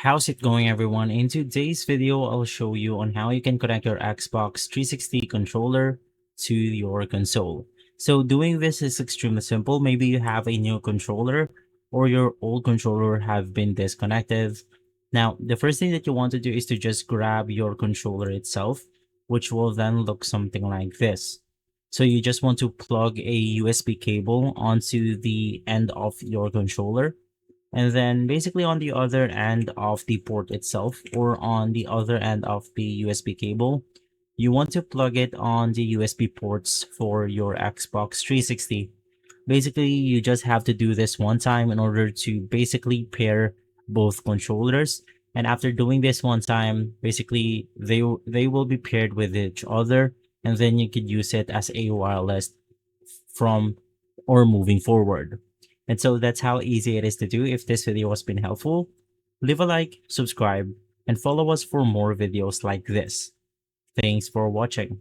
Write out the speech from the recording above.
How's it going, everyone? In today's video, I'll show you on how you can connect your Xbox 360 controller to your console. So doing this is extremely simple. Maybe you have a new controller or your old controller have been disconnected. Now, the first thing that you want to do is to just grab your controller itself, which will then look something like this. So you just want to plug a USB cable onto the end of your controller, and then basically on the other end of the port itself, or on the other end of the USB cable, you want to plug it on the USB ports for your Xbox 360. Basically, you just have to do this one time in order to basically pair both controllers. And after doing this one time, basically they will be paired with each other, and then you could use it as a wireless from or moving forward. And so that's how easy it is to do. If this video has been helpful, leave a like, subscribe, and follow us for more videos like this. Thanks for watching.